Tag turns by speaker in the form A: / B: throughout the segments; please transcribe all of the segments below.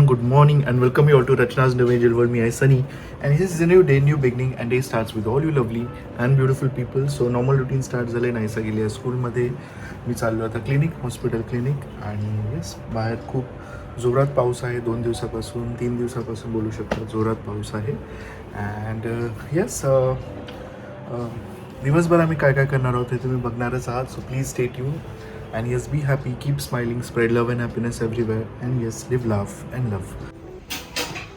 A: good morning, and welcome you all to Rachna's New Angel World. Me, I Sunny, and this is a new day, new beginning, and day starts with all you lovely and beautiful people. So normal routine start झाले नाहीसा गेली आहे स्कूलमध्ये. मी चाललो आता clinic, hospital clinic, आणि yes बाहेर खूप जोरात पाऊस आहे. 2 दिवसापासून 3 दिवसापासून बोलू शकतो जोरात पाऊस आहे. अँड येस दिवसभर आम्ही काय काय करणार आहोत हे तुम्ही बघणारच आहात. So please stay tune. And yes, be happy, keep smiling, spread love and happiness everywhere. And yes, live, laugh and love.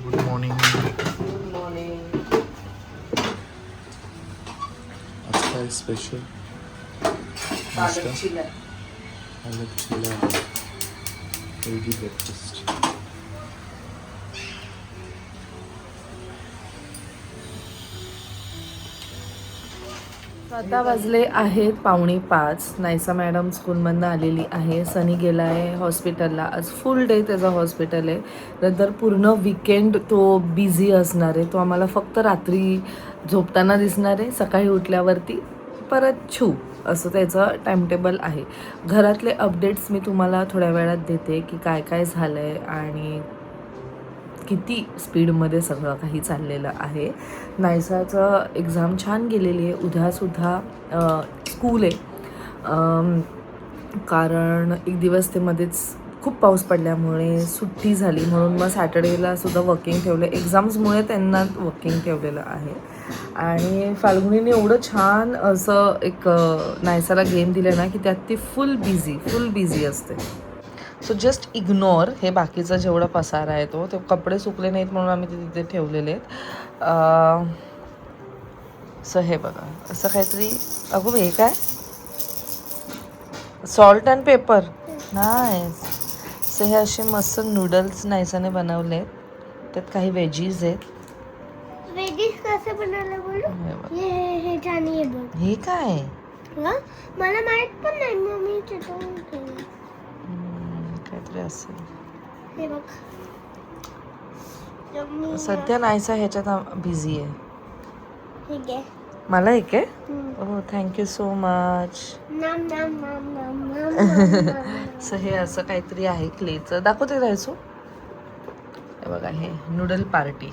A: Good morning.
B: Good morning.
A: आज काय स्पेशल?
B: पालक चिला.
A: पालक चिला. Healthy breakfast.
B: आता वाजले आहेत 4:45. नायसा मॅडम स्कूलमधनं आलेली आहे. सनी गेला आहे हॉस्पिटलला. आज फुल डे त्याचा हॉस्पिटल आहे. नंतर पूर्ण विकेंड तो बिझी असणार आहे. तो आम्हाला फक्त रात्री झोपताना दिसणार आहे. सकाळी उठल्यावरती परत असं त्याचं टाईमटेबल आहे. घरातले अपडेट्स मी तुम्हाला थोड्या वेळात देते की काय काय झालं आहे आणि किती स्पीडमध्ये सगळं काही चाललेलं आहे. नायसाचं एक्झाम छान गेलेली आहे. उद्यासुद्धा स्कूल आहे, कारण एक दिवस ते मध्येच खूप पाऊस पडल्यामुळे सुट्टी झाली, म्हणून मग सॅटर्डेला सुद्धा वर्किंग ठेवलं. एक्झाम्समुळे त्यांना वर्किंग ठेवलेलं आहे. आणि फाल्गुनीने एवढं छान असं एक नायसाला गेम दिलं ना की त्यात ती फुल बिझी असते. सो जस्ट इग्नोर हे बाकीचा जेवढा पसारा आहे तो. ते कपडे सुकले नाहीत म्हणून आम्ही ते तिथे ठेवलेले आहेत. सो हे बघा असं काहीतरी. अगो हे काय? Salt and paper. Nice. So हे असे मस्त नूडल्स नायसाने बनवले आहेत. त्यात काही व्हेजीज आहेत.
C: वेजीज कसे बनवले बोलू? हे छान आहे बघ.
B: हे काय?
C: मला माहित पण नाही, मम्मी चिकन केलं.
B: काहीतरी असेल.
C: हे बघ.
B: सध्या नायसा ह्याच्यात बिझी आहे.
C: ठीक आहे.
B: मला एक आहे. हो, थँक्यू सो मच.
C: नाम नाम नाम नाम नाम.
B: सो हे असं काहीतरी आहे क्लेचं. दाखवते राहायचो. हे बघा हे नूडल पार्टी.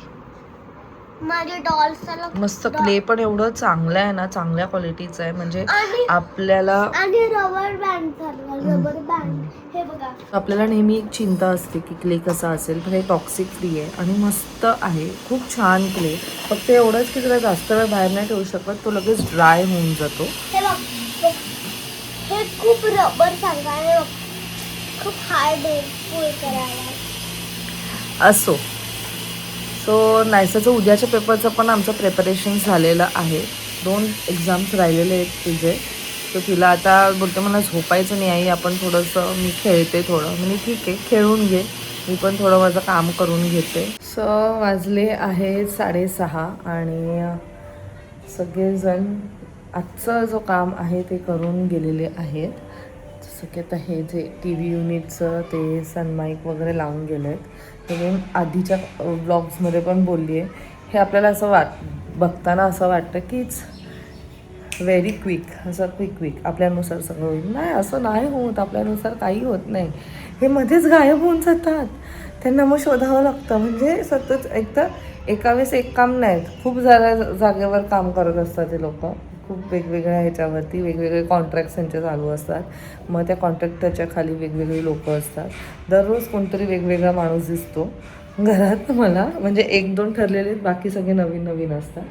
C: माझे डॉल्सला
B: मस्त क्ले पण एवढं चांगलं आहे ना, चांगल्या क्वालिटीचं आहे. म्हणजे आपल्याला
C: आणि रबर बँड झालं. रबर बँड हे बघा.
B: आपल्याला नेहमी एक चिंता असते की क्ले कसा असेल, पण हे टॉक्सिक फ्री आहे आणि मस्त आहे. खूप छान क्ले. फक्त एवढंच की त्याला जास्त वेळ बाहेर नाही ठेवू शकत, तो लगेच ड्राय होऊन जातो.
C: हे बघ, हे खूप रबर सारखं आहे. खूप हार्ड आहे पुल करायला.
B: असो. सो नायसाचं उद्याच्या पेपरचं पण आमचं प्रिपरेशन झालेलं आहे. 2 एक्झाम्स राहिलेले आहेत तुझे. तर तिला आता बोलते मला झोपायचं नाही आई, आपण थोडंसं मी खेळते थोडं. म्हणजे ठीक आहे, खेळून घे, मी पण थोडं माझं काम करून घेते. सो वाजले आहे 6:30 आणि सगळेजण आजचं जो काम आहे ते करून गेलेले आहेत. जसं की आता हे जे TV युनिटचं ते सनमाईक वगैरे लावून गेले आहेत. हे मी आधीच्या ब्लॉग्समध्ये पण बोलली आहे. हे आपल्याला असं बघताना असं वाटतं की इट्स व्हेरी क्विक, असं क्विक आपल्यानुसार सगळं होईल. नाही, असं नाही होत. आपल्यानुसार काही होत नाही. हे मध्येच गायब होऊन जातात. त्यांना मग शोधावं लागतं. म्हणजे सतत एकतर एका वेळेस एक काम नाही, खूप जागेवर काम करत असतात ते लोक. खूप वेगवेगळ्या ह्याच्यावरती वेगवेगळे कॉन्ट्रॅक्ट्स त्यांचे चालू असतात. मग त्या कॉन्ट्रॅक्टरच्या खाली वेगवेगळी लोकं असतात. दररोज कोणतरी वेगवेगळा माणूस दिसतो घरात मला. म्हणजे 1-2 ठरलेले, बाकी सगळे नवीन असतात.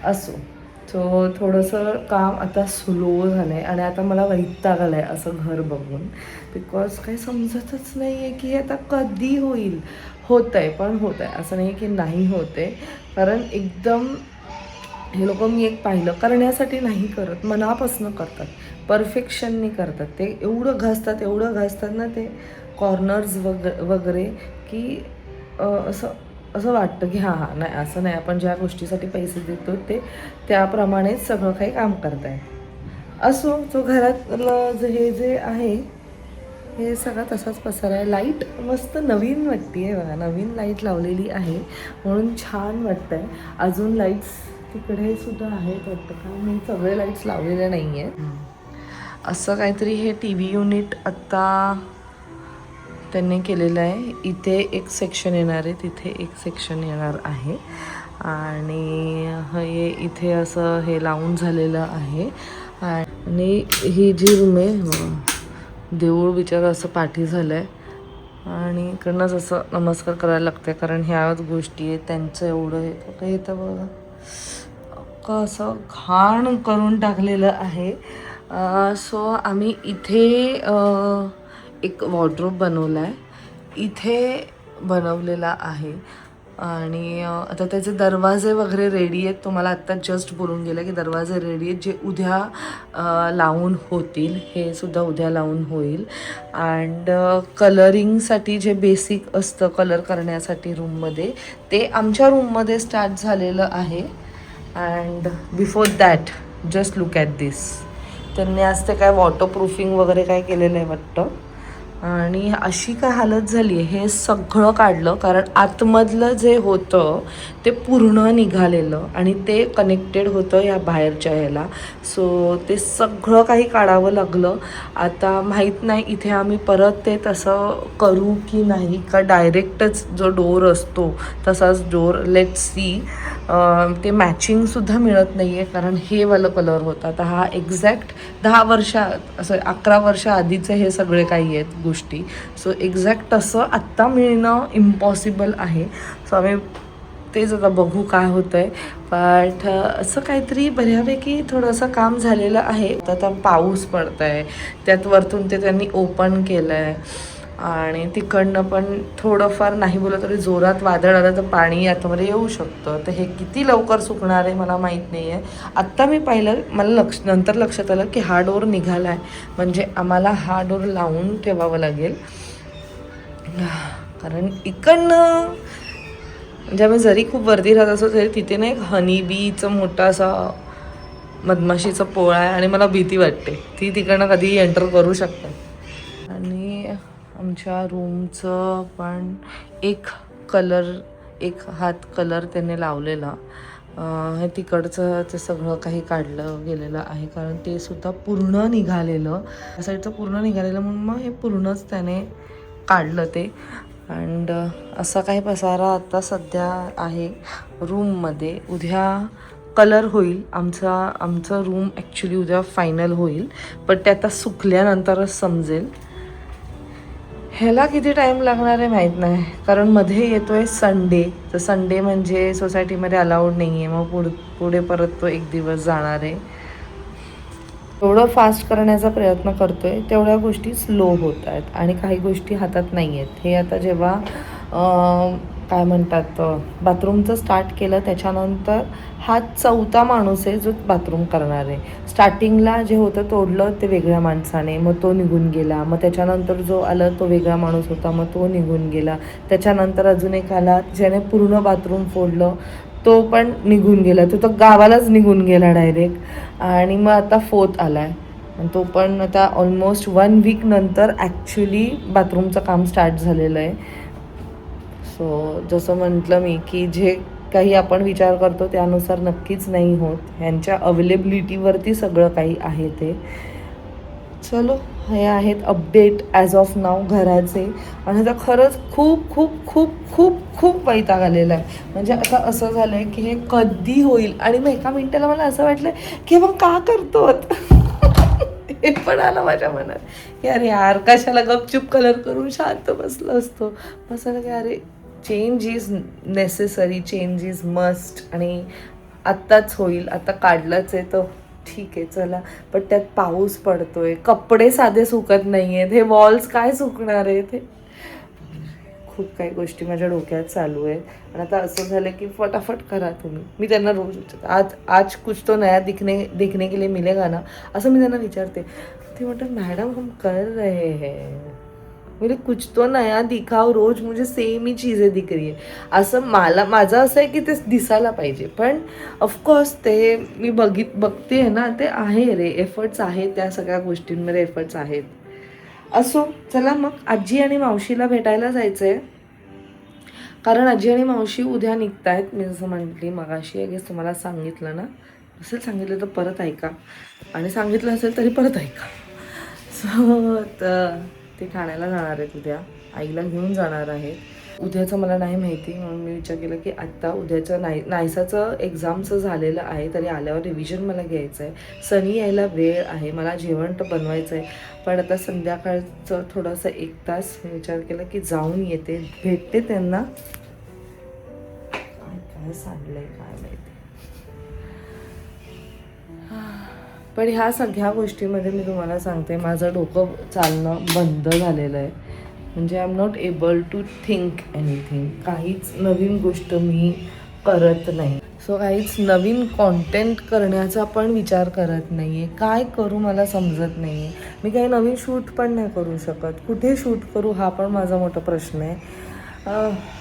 B: असो. सो थोडंसं काम आता स्लो झालं आहे आणि आता मला वैताग आला आहे असं घर बघून. बिकॉज काही समजतच नाही आहे की हे आता कधी होईल. होत आहे, पण होत आहे असं नाही की नाही होते. कारण एकदम हे लोक मी एक पाहिलं करण्यासाठी नाही करत, मनापासून करतात, परफेक्शननी करतात. ते एवढं घासतात ना ते कॉर्नर्स वगैरे की असं वाटतं की हां नाही, असं नाही, आपण ज्या गोष्टीसाठी पैसे देतो ते त्याप्रमाणेच सगळं काही काम करत आहे. असो. तो घरातलं जे आहे हे सगळं तसाच पसारा आहे. लाईट मस्त नवीन वाटते आहे बघा. नवीन लाईट लावलेली आहे म्हणून छान वाटतं आहे. अजून लाईट्स तिकडे सुद्धा आहेत वाटतं, कारण मी सगळे लाईट्स लावलेले नाही आहेत. असं काहीतरी हे TV युनिट आत्ता त्यांनी केलेलं आहे. इथे एक सेक्शन येणार आहे, तिथे एक सेक्शन येणार आहे आणि हे इथे असं हे लावून झालेलं आहे. आणि ही जी रूम आहे, देऊळ बिचारं असं पाठी झालं आहे आणि इकडनंच असं नमस्कार करायला लागतं कारण ह्याच गोष्टी आहेत त्यांचं एवढं हे तर बघा अख्खं असं घाण करून टाकलेलं आहे. सो आम्ही इथे एक वॉर्डरोब बनवला आहे, इथे बनवलेला आहे आणि आता त्याचे दरवाजे वगैरे रेडी आहेत. तुम्हाला आत्ता जस्ट बोलून गेलं की दरवाजे रेडी आहेत, जे उद्या लावून होतील. हे सुद्धा उद्या लावून होईल. अँड कलरिंगसाठी जे बेसिक असतं कलर करण्यासाठी रूममध्ये, ते आमच्या रूममध्ये स्टार्ट झालेलं आहे. And before that just look at this. त्यांनी आज ते काय वॉटरप्रूफिंग वगैरे काय केलेलं आहे वाटतं. आणि अशी काय हालत झाली आहे, हे सगळं काढलं कारण आतमधलं जे होतं ते पूर्ण निघालेलं आणि ते कनेक्टेड होतं या बाहेरच्या ह्याला. सो ते सगळं काही काढावं लागलं. आता माहीत नाही इथे आम्ही परत ते तसं करू की नाही, का डायरेक्टच जो डोर असतो तसाच डोर. Let see. ते मॅचिंगसुद्धा मिळत नाही आहे कारण हे वालं कलर होता. आता हा एक्झॅक्ट 10 वर्षात असं 11 वर्ष आधीचे हे सगळे काही आहेत गोष्टी. सो एक्झॅक्ट तसं आत्ता मिळणं इम्पॉसिबल आहे. सो आम्ही तेच आता बघू काय होतं आहे. बट असं काहीतरी बऱ्यापैकी थोडंसं काम झालेलं आहे. आता पाऊस पडत आहे, त्यात वरतून ते त्यांनी ओपन केलं आहे आणि तिकडनं पण थोडंफार नाही बोललं तरी जोरात वादळ आलं तर पाणी आतमध्ये येऊ शकतं. तर हे किती लवकर सुकणार आहे मला माहीत नाही आहे. आत्ता मी पाहिलं, मला नंतर लक्षात आलं की हा डोर निघाला आहे, म्हणजे आम्हाला हा डोर लावून ठेवावं लागेल. कारण इकडनं म्हणजे आम्ही जरी खूप वरती राहत असो तरी तिथे ना एक हनीबीचं मोठा असा मधमाशीचा पोळा आहे आणि मला भीती वाटते ती तिकडनं कधीही एंटर करू शकतात. आणि आमच्या रूमचं पण एक हात कलर त्याने लावलेला. हे तिकडचं ते सगळं काही काढलं गेलेलं आहे कारण ते सुद्धा पूर्ण निघालेलं, या साईडचं पूर्ण निघालेलं म्हणून मग हे पूर्णच त्याने काढलं ते. अँड असा काही पसारा आता सध्या आहे रूममध्ये. उद्या कलर होईल. आमचं रूम ॲक्च्युली उद्या फायनल होईल, पण ते आता सुकल्यानंतरच समजेल. ह्याला किती टाईम लागणार आहे माहीत नाही कारण मध्ये येतो आहे संडे. तर संडे म्हणजे सोसायटीमध्ये अलाउड नाही आहे, मग पुढे परत तो एक दिवस जाणार आहे. एवढं फास्ट करण्याचा प्रयत्न करतो आहे, तेवढ्या गोष्टी स्लो होत आहेत आणि काही गोष्टी हातात नाही आहेत. हे आता जेव्हा काय म्हणतात बाथरूमचं स्टार्ट केलं त्याच्यानंतर हा 4था माणूस आहे जो बाथरूम करणार आहे. स्टार्टिंगला जे होतं तोडलं ते वेगळ्या माणसाने, मग तो निघून गेला. मग त्याच्यानंतर जो आला तो वेगळा माणूस होता, मग तो निघून गेला. त्याच्यानंतर अजून एक आला ज्याने पूर्ण बाथरूम फोडलं, तो पण निघून गेला. तो तर गावालाच निघून गेला डायरेक्ट. आणि मग आता 4th आला आहे आणि तो पण आता ऑलमोस्ट 1 वीक नंतर ॲक्च्युली बाथरूमचं काम स्टार्ट झालेलं आहे. सो जसं म्हटलं मी की जे काही आपण विचार करतो त्यानुसार नक्कीच नाही होत. ह्यांच्या अवेलेबिलिटीवरती सगळं काही आहे ते. चलो, हे आहेत अपडेट ॲज ऑफ नाव घराचे. आणि आता खरंच खूप खूप खूप खूप खूप वैताग आलेला आहे. म्हणजे आता असं झालं आहे की हे कधी होईल. आणि मग एका मिनिटाला मला असं वाटलं की मग का करतो हे पण आलं माझ्या मनात की अरे यार कशाला गपचूप कलर करून शांत बसलं असतो. असं की अरे change is necessary, change is must. आणि आत्ताच होईल, आता काढलंच आहे तर ठीक आहे चला. पण त्यात पाऊस पडतोय, कपडे साधे सुकत नाही आहेत, हे वॉल्स काय सुकणार आहेत. हे खूप काही गोष्टी माझ्या डोक्यात चालू आहेत. आणि आता असं झालं की फटाफट करा तुम्ही. मी त्यांना रोज विचारते आज कुछ तो नया दिखने के लिए मिलेगा ना, असं मी त्यांना विचारते. ते म्हणतात मॅडम हम कर रहे हैं, म्हणजे कुछ तो नया दिखाव, रोज मुझे सेम ही चीज़ें दिख रही है. असं माझं असं आहे की ते दिसायला पाहिजे. पण ऑफकोर्स ते मी बघते आहे ना, ते आहे रे, एफर्ट्स आहेत त्या सगळ्या गोष्टींमध्ये, एफर्ट्स आहेत. असो चला मग आजी आणि मावशीला भेटायला जायचं आहे कारण आजी आणि मावशी उद्या निघत आहेत. मी जसं म्हटली मगाशी आय गेस तुम्हाला सांगितलं ना, असेल सांगितलं तर परत ऐका, आणि सांगितलं असेल तरी परत ऐका. सो ते ठाण्याला जाणार आहेत उद्या, आईला घेऊन जाणार आहेत. उद्याचं मला नाही माहिती म्हणून मी विचार केला की आत्ता उद्याचं नायसाचं एक्झामचं झालेलं आहे, तरी आल्यावर रिव्हिजन मला घ्यायचं आहे. सनी यायला वेळ आहे, मला जेवण तर बनवायचं आहे, पण आता संध्याकाळचं थोडंसं 1 तास मी विचार केला की जाऊन येते, भेटते त्यांना. काय सांडलंय काय माहिती. पण ह्या सगळ्या गोष्टीमध्ये मी तुम्हाला सांगते माझं डोकं चालणं बंद झालेलं आहे. म्हणजे I am not able to think anything. काहीच नवीन गोष्ट मी करत नाही. सो काहीच नवीन कॉन्टेंट करण्याचा पण विचार करत नाही आहे. काय करू मला समजत नाही आहे. मी काही नवीन शूट पण नाही करू शकत. कुठे शूट करू हा पण माझा मोठा प्रश्न आहे.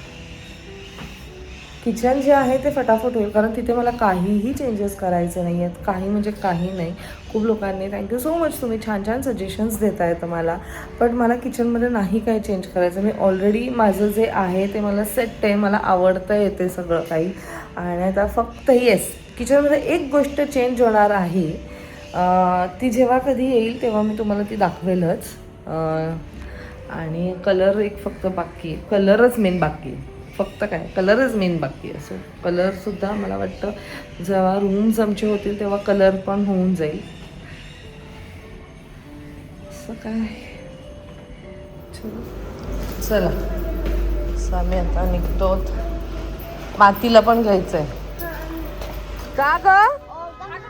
B: किचन जे आहे ते फटाफट होईल, कारण तिथे मला काहीही चेंजेस करायचे नाही आहेत. काही म्हणजे काही नाही. खूप लोकांनी थँक्यू सो मच, तुम्ही छान छान सजेशन्स देत आहेत मला. पण मला किचनमध्ये नाही काही चेंज करायचं. मी ऑलरेडी माझं जे आहे ते मला सेट आहे, मला आवडतं येते सगळं काही. आणि आता फक्त येस किचनमध्ये एक गोष्ट चेंज होणार आहे. ती जेव्हा कधी येईल तेव्हा मी तुम्हाला ती दाखवेलच. आणि कलर एक फक्त बाकी आहे, कलरच मेन बाकी आहे. फक्त काय कलरच मेन बाकी आहे. सो कलरसुद्धा मला वाटतं जेव्हा रूम्स आमचे होतील तेव्हा कलर पण होऊन जाईल. असं काय चला आम्ही आता निघतो. मातीला पण घ्यायचं आहे का ग?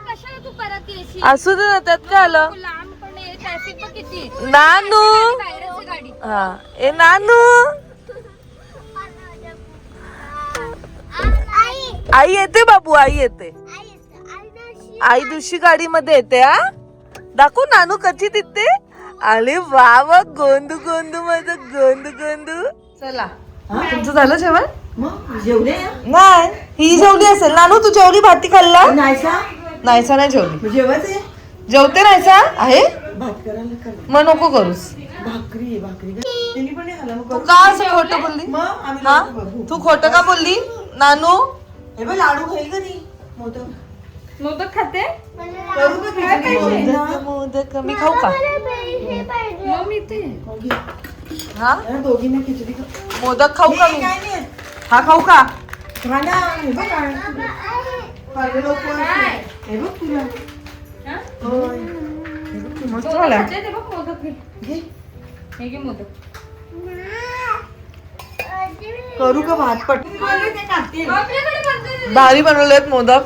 C: कशाला तू परत येशील?
B: असू दे ना, त्यात काय आलं.
C: लांब पण आहे, ट्रॅफिक पण किती.
B: नानू
C: गाडी.
B: हा ए नानू, आई येते बाबू, आई येते. आई दुसरी गाडीमध्ये येते. हा दाखवू नानू कशी दिसते. अरे वा वा, गोंदू गोंदू माझं गोंदू गोंदू. चला तुमचं झालं जेवण?
D: जेवले
B: नाही, ही जेवली असेल. नानू तू जेवली? भाती खाल्ला?
D: नाहीसा
B: नाहीसा नाही जेवली.
D: जेवायचं
B: जेवते नाहीसा आहे
D: भात करायला कर.
B: मग नको करूस.
D: भाकरी त्यांनी पण नाही खाल्ला मग
B: तू
D: करू.
B: का असं खोटं बोलली?
D: मग आम्ही
B: हा
D: लाडू बघू.
B: तू खोटं का बोलली नानू?
D: हे बघ लाडू खाईल का नाही?
B: मोदक खाते.
D: करू का खिचडी?
B: मोदक मोदक मी खाऊ का? हा
D: दोघींना खिचडी खा.
B: मोदक खाऊ का
D: हे
B: मी?
D: काय नाही.
B: हा खाऊ का?
D: खा ना. हे बघ काय. खाल्लेलं उपवास आहे. हे बघ तुला. होय. हे बघ तुला.
B: मस्त झाला.
D: घे. करू का भात पट?
B: भारी बनवलेत मोदक.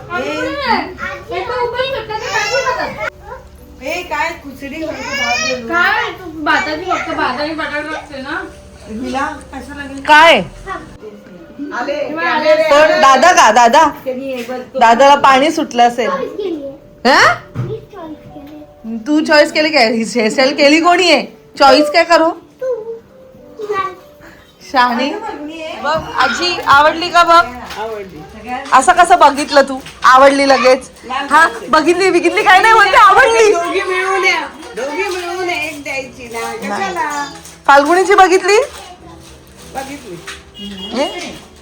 D: ए काय खिचडी घालतो भात बनवू. हिला कशा लागेल?
B: काय
D: आले
B: पण दादा का दादा दादाला पाणी सुटलं असेल. हा तू चॉईस केली काय? हेअरस्टाईल केली कोणी आहे? चॉईस काय करू? शहाणी बघ. आजी आवडली का बघ? असं कसं बघितलं तू? आवडली लगेच? हा बघितली काय नाही म्हणते आवडली.
D: दोघी मिळून एक द्यायची ना कशाला?
B: फाल्गुनीची बघितली?
D: बघितली.
B: हे?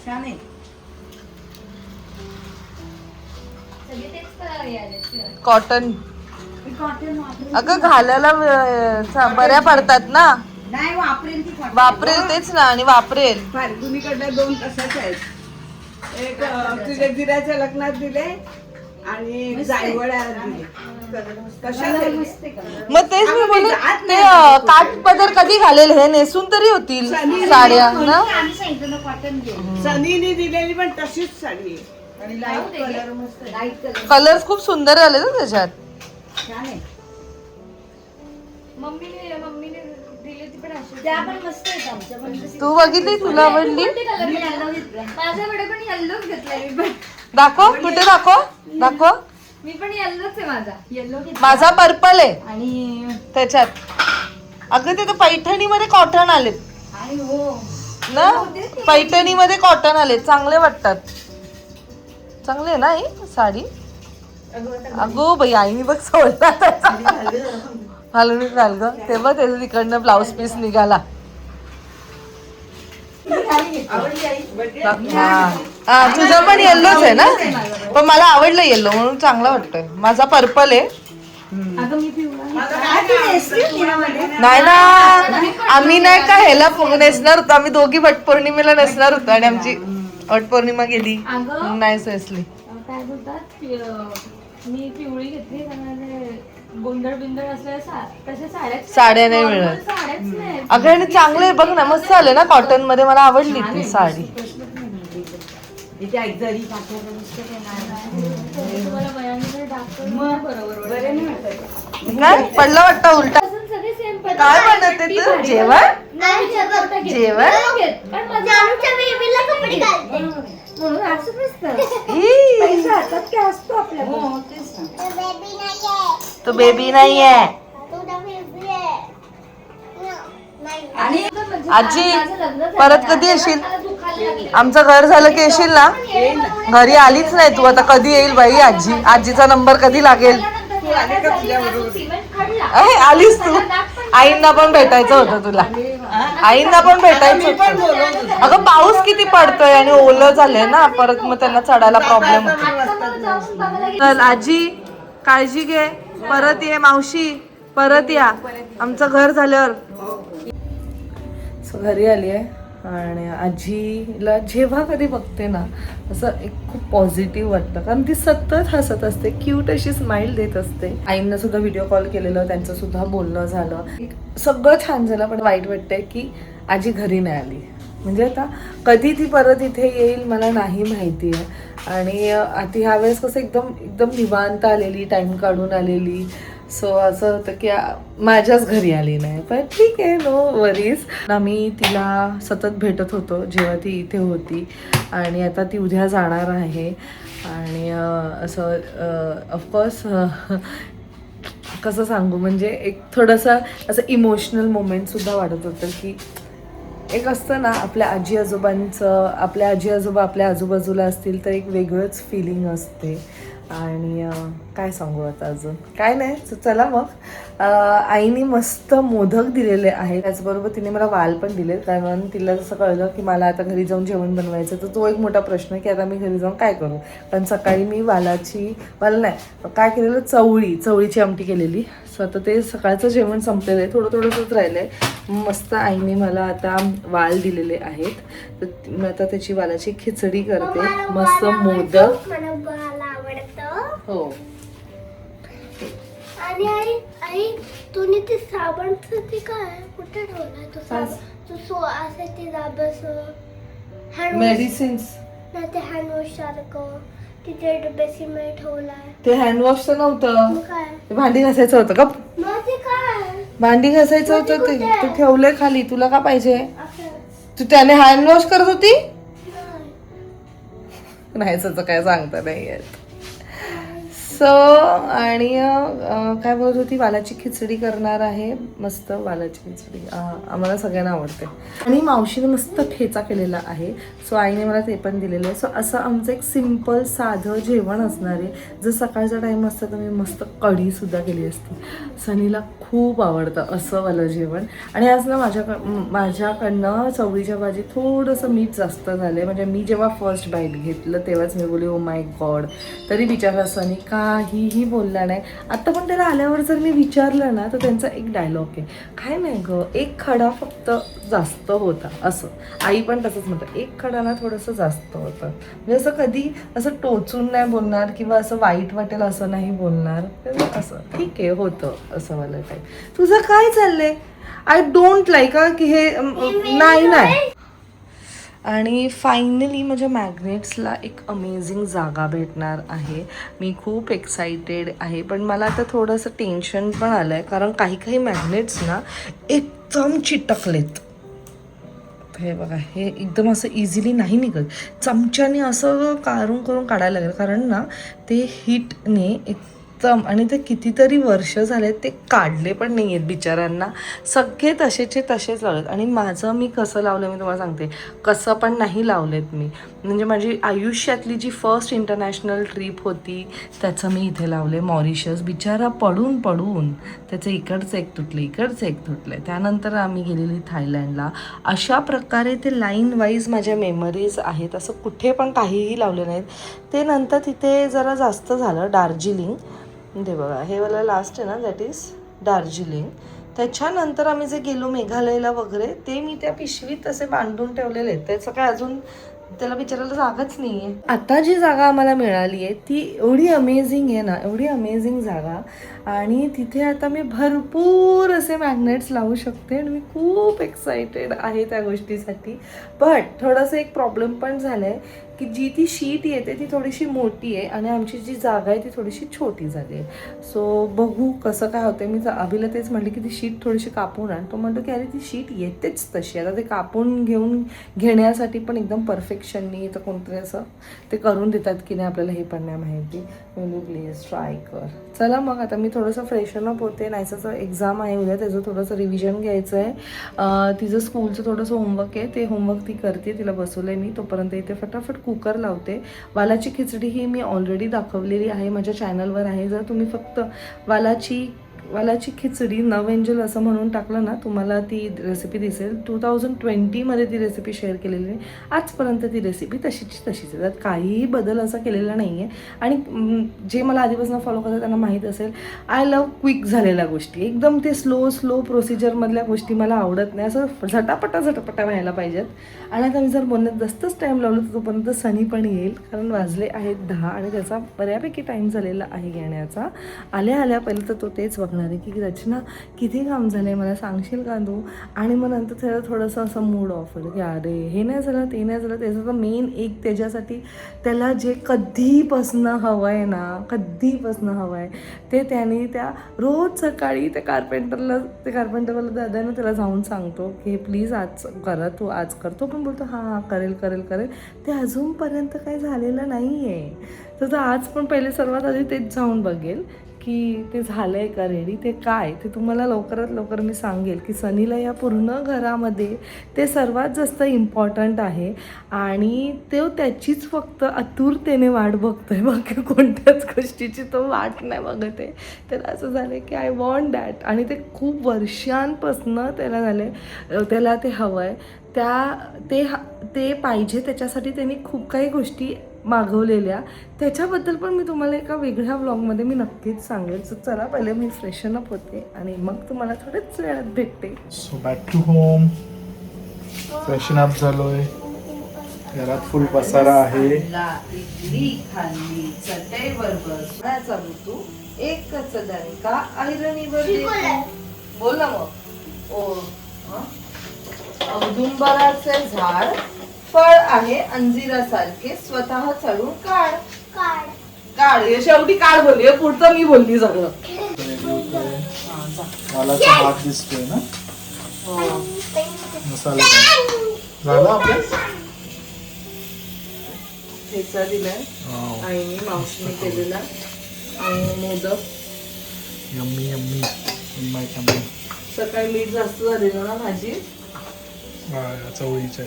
D: छान आहे.
B: कॉटन अगं घालायला बऱ्या पडतात ना.
D: नाही वापरेल ती कॉटन.
B: वापरेल तेच ना, आणि वापरेल.
D: फाल्गुनीकडनं 2 तशाच आहेत. एक तुझ्या दिराच्या लग्नात दिले आणि जायवळ्याला दिले. कशाला
B: मग तेच मी बोलले ते काठ पदर कधी घालेल हे नेसून तरी होतील साड्या ना.
D: सनीने दिलेली पण तशीच साडी आहे आणि लाईट कलर मस्त. लाईट कलर
B: कलर खूप सुंदर आले ना त्याच्यात.
D: छान आहे.
B: तू बघितली? तुला आवडली?
C: माझ्याकडे पण येल्लोच घेतलाय मी पण.
B: दाखव कुठे दाखव दाखव.
C: मी पण येल्लोच आहे. माझा येल्लो
B: माझा पर्पल आहे
C: आणि
B: त्याच्यात. अगं ते पैठणी मध्ये कॉटन आलेत
C: आणि हो
B: ना. पैठणी मध्ये कॉटन आले, चांगले वाटतात. चांगले आहे ना ही साडी. अगो बाई आईने बघ सोडला घालून घाल ग. तेव्हा त्याचं तिकडनं ब्लाऊज पीस निघाला. हा तुझं पण येल्लोच आहे ना, पण मला आवडलं येल्लो म्हणून चांगला वाटतोय. माझा पर्पल आहे. नाही ना, आम्ही नाही का ह्याला नेसणार होतो, आम्ही दोघी वटपौर्णिमेला नेसणार होतो आणि आमची वटपौर्णिमा गेली नाही नेसली.
E: काय बोलतात, मी पिवळी घेतली कारण गोंधळ बिंदळ असल्या तशा
B: साड्या नाही मिळत.
E: साड्याच नाही.
B: अगं आणि चांगले बघ ना, मस्त आले ना कॉटन मध्ये, मला आवडली ती साडी.
E: तुम्हाला वयानुसार दाखवलं बरोबर.
B: काय पडला वाटतं उलटा.
E: सगळे सेम
B: काय बनवते तू? जेवण जेवण
C: जानूच्या बेबीला कपडे घालते.
E: म्हणून असं नसतं.
B: ई,
E: पैसा हातात काय असतो आपल्या.
C: तो बेबी नाहीये.
B: तो बेबी नाहीये.
C: तुझा बेबी आहे. नाही.
B: आजी परत कधी येशील? आमचं घर झालं की येशील ना? घरी आलीच नाही तू, आता कधी येईल बाई आजी? आजीचा नंबर कधी लागेल? अहे, आलीस तू. आईंना पण भेटायचं होतं तुला, आईंना पण भेटायचं होतं. अगं पाऊस किती पडतोय आणि ओलं झालंय ना, परत मग त्यांना चढायला प्रॉब्लेम होतो. चल आजी, काळजी घे, परत ये. मावशी परत या, आमचं घर झाल्यावर. घरी आली आहे आणि आजीला जेव्हा कधी बघते ना असं एक खूप पॉझिटिव्ह वाटतं, कारण ती सतत हसत असते, क्यूट अशी स्माइल देत असते. आईंना सुद्धा व्हिडिओ कॉल केलेलं, त्यांचं सुद्धा बोलणं झालं, सगळं छान झालं. पण वाईट वाटतंय की आजी घरी नाही आली. म्हणजे आता कधी ती परत इथे येईल मला नाही माहिती आहे. आणि आता ह्यावेळेस कसं एकदम निवांत आलेली, टाइम काढून आलेली. सो असं होतं की माझ्याच घरी आली नाही, पण ठीक आहे, नो वरीज. आम्ही तिला सतत भेटत होतो जेव्हा ती इथे होती, आणि आता ती उद्या जाणार आहे. आणि असं ऑफकोर्स कसं सांगू, म्हणजे एक थोडंसं असं इमोशनल मोमेंटसुद्धा वाटत होतं की एक असतं ना आपल्या आजी आजोबांचं, आपल्या आजी आजोबा आपल्या आजूबाजूला असतील तर एक वेगळंच फिलिंग असते. आणि काय सांगू आता, अजून काय नाही. चला मग आईने मस्त मोदक दिलेले आहेत, त्याचबरोबर तिने मला वाल पण दिले, कारण तिला जसं कळलं की मला आता घरी जाऊन जेवण बनवायचं, तर तो एक मोठा प्रश्न की आता मी घरी जाऊन काय करू. कारण सकाळी मी वाल नाही काय केलेलं, चवळीची आमटी केलेली. सो आता ते सकाळचं जेवण संपलेलं आहे, थोडंसंच राहिलं आहे. मस्त आईने मला आता वाल दिलेले आहेत, तर मी आता त्याची वालाची खिचडी करते. मस्त मोदक.
C: मला बाळाला आवडतं.
B: हो.
C: आणि आई तुम्ही ते साबणचं ते काय कुठे ठेवलाय तो साबण? तो असं ते दाबाचं
B: मेडिसिन्स
C: नाही, ते हँडवॉश सारखं तिथे डब्याची मध्ये ठेवलाय.
B: ते हँडवॉशचं नव्हतं,
C: मग काय?
B: ते भांडी घासायचं होतं का?
C: मग ते काय
B: भांडी घासायचं होतं ते,
C: कुठे?
B: ते ठेवलंय खाली. तुला का पाहिजे?
C: असं
B: तू त्याने हँडवॉश करत होती?
C: नाही.
B: नाही, त्याचं काय सांगता नाही येत. सो आणि काय बोलत होती, वालाची खिचडी करणार आहे. मस्त वालाची खिचडी आम्हाला सगळ्यांना आवडते. आणि मावशीने मस्त ठेचा केलेला आहे, सो आईने मला ते पण दिलेलं आहे. सो असं आमचं एक सिम्पल साधं जेवण असणार आहे. जर सकाळचा टाईम असता तर मी मस्त कढीसुद्धा केली असती. सनीला खूप आवडतं असं वालं जेवण. आणि आज ना माझ्याकडनं चवळीच्या भाजीत थोडंसं मीठ जास्त झालं आहे. म्हणजे मी जेव्हा फर्स्ट बाईट घेतलं तेव्हाच मी बोलली ओ माय गॉड. तरी बिचारा सनी काहीही बोलला नाही. आत्ता पण त्याला आल्यावर जर मी विचारलं ना तर त्यांचा एक डायलॉग आहे, काय नाही ग, एक खडा फक्त जास्त होता. असं आई पण तसंच म्हणतात, एक खडा ना थोडंसं जास्त होतं. म्हणजे असं कधी असं टोचून नाही बोलणार किंवा असं वाईट वाटेल असं नाही बोलणार. असं ठीक आहे होतं असं मला काय. तुझं काय चाललंय? आय डोंट लाईक की हे नाही. आणि फायनली माझ्या मॅग्नेट्सला एक अमेझिंग जागा भेटणार आहे. मी खूप एक्सायटेड आहे, पण मला आता थोडंसं टेन्शन पण आलं आहे, कारण काही मॅग्नेट्स ना एकदम चिटकलेत. हे बघा, हे एकदम असं इझिली नाही निघत. चमच्याने असं करून काढायला लागेल, कारण ना ते हीटने एकदम, आणि ते कितीतरी वर्ष झाले ते काढले पण नाही आहेत बिचाऱ्यांना. सगळे तसेचे तसेच लावलेत. आणि माझं मी कसं लावलं मी तुम्हाला सांगते, कसं पण नाही लावलेत मी. म्हणजे माझी आयुष्यातली जी फर्स्ट इंटरनॅशनल ट्रिप होती त्याचं मी इथे लावले, मॉरिशस. बिचारा पडून त्याचं इकडचं एक तुटलं. त्यानंतर आम्ही गेलेली थायलंडला. अशा प्रकारे ते लाईन वाईज माझ्या मेमरीज आहेत. असं कुठे पण काहीही लावले नाहीत. ते नंतर तिथे जरा जास्त झालं, दार्जिलिंग. ते बघा हे वाला लास्ट आहे ना, दॅट इज दार्जिलिंग. त्याच्यानंतर आम्ही जे गेलो मेघालयला वगैरे, ते मी त्या पिशवीत असे बांधून ठेवलेले आहेत. त्याचं काय अजून त्याला विचारायला जागाच नाही आहे. आता जी जागा आम्हाला मिळाली आहे ती एवढी अमेझिंग आहे ना, एवढी अमेझिंग जागा. आणि तिथे आता मी भरपूर असे मॅग्नेट्स लावू शकते आणि मी खूप एक्सायटेड आहे त्या गोष्टीसाठी. बट थोडंसं एक प्रॉब्लेम पण झालं आहे की जी ती शीट येते ती थोडीशी मोठी आहे आणि आमची जी जागा आहे ती थोडीशी छोटी झाली आहे. सो बघू कसं काय होतं. मी अभिला तेच म्हटलं की ती शीट थोडीशी कापून आण. तो म्हणतो की अरे ती शीट येतेच तशी, आता ते कापून घेण्यासाठी पण एकदम परफेक्शननी तर कोणतरी असं ते करून देतात की नाही आपल्याला हे पण नाही माहिती. म्हणून प्लीज ट्राय कर. चला मग आता मी थोडंसं फ्रेशन अप होते. नायसाचं एक्झाम आहे उद्या, त्याचं थोडंसं रिव्हिजन घ्यायचं आहे. तिचं स्कूलचं थोडंसं होमवर्क आहे, ते होमवर्क ती करते. तिला बसवलं आहे मी. तोपर्यंत इथे फटाफट कुकर लावते. वालाची खिचडी ही मी ऑलरेडी दाखवलेली आहे, माझ्या चॅनलवर आहे. जर तुम्ही फक्त वालाची खिचडी नव एंजल असं म्हणून टाकलं ना, तुम्हाला ती रेसिपी दिसेल. 2020मध्ये ती रेसिपी शेअर केलेली आहे. आजपर्यंत ती रेसिपी तशीची तशीच आहे, त्यात काहीही बदल असा केलेला नाही आहे. आणि जे मला आधीपासून फॉलो करतात त्यांना माहीत असेल, आय लव्ह क्विक झालेल्या गोष्टी. एकदम ते स्लो प्रोसिजरमधल्या गोष्टी मला आवडत नाही. असं झटापटा व्हायला पाहिजेत. आणि आता मी जर बोलण्यात जास्तच टाईम लावलं तर तोपर्यंत सनी पण येईल, कारण वाजले आहेत 10 आणि त्याचा बऱ्यापैकी टाईम झालेला आहे येण्याचा. आल्या पहिलं तर तो तेच बघणार आहे की रचना किती काम झालं आहे, मला सांगशील का तू. आणि मग नंतर त्याला थोडंसं असं मूड ऑफ होईल की अरे हे नाही झालं ते नाही झालं. त्याचं तर मेन एक त्याच्यासाठी त्याला जे कधीपासनं हवं आहे ना, कधीपासनं हवं आहे ते त्याने त्या रोज सकाळी त्या कार्पेंटरवाला दादानं त्याला जाऊन सांगतो की प्लीज आज करा, तू आज करतो. पण बोलतो हां करेल. ते अजूनपर्यंत काही झालेलं नाही आहे. तर तो आज पण पहिले सर्वात आधी तेच जाऊन बघेल की ते झालं आहे का रेडी. ते काय ते तुम्हाला लवकरात लवकर मी सांगेल की सनीला या पूर्ण घरामध्ये ते सर्वात जास्त इम्पॉर्टंट आहे. आणि तो त्याचीच फक्त आतुरतेने वाट बघतोय, बाकी कोणत्याच गोष्टीची तो वाट नाही बघत आहे. त्याला असं झालं की आय वॉन्ट दॅट. आणि ते खूप वर्षांपासनं त्याला झालं, त्याला ते हवं आहे. ते पाहिजे, त्याच्यासाठी त्यांनी खूप काही गोष्टी मागवलेल्या. त्याच्याबद्दल पण मी तुम्हाला एका वेगळ्या व्लॉगमध्ये मी नक्कीच सांगेल. सो चला पहिले मी फ्रेशन अप होते आणि मग तुम्हाला थोड्याच वेळात भेटते.
A: So back to home. Freshen up झालोय. घरात फुल पसारा आहे.
B: इडली खाल्ली, चटईवर बसण्याचा ऋतू, एकच दणका ऐरणीवर बोल ना मग. औदुंबराचे झाड, फळ आहे अंजिरासारखे, स्वतः चढून काढ. शेवटी काढ बोलली, पुढचं मी बोलली सगळं.
A: मला हात दिसतोय ना, मसाला झाला आपल्या.
B: ठेचा दिलाय आईने, मावशीने केलेला. आणि मोदक.
A: यम्मी
B: सकाळी मीठ जास्त झालेलं ना भाजी,
A: चवळीच्या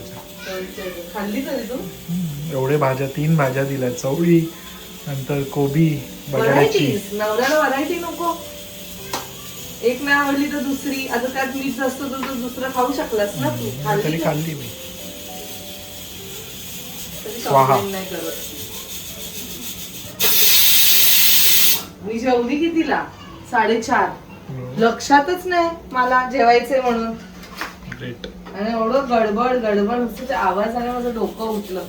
B: खाल्ली तरी तू.
A: एवढे भाज्या, 3 भाज्या दिल्या. चवळी, नंतर कोबी, बटाट्याची.
B: नवऱ्याला व्हरायटी नको. एक नाही आवडली तर दुसरी. आता त्यात मीठ जास्त तर तू दुसरं खाऊ शकलास ना तू.
A: तरी खाल्ली मी.
B: नाही करत. मी जेवली कितीला? 4:30. लक्षातच नाही मला जेवायचंय म्हणून.
A: ग्रेट.
B: आणि एवढं गडबड होतं, ते आवाज आला माझं डोकं उठलं.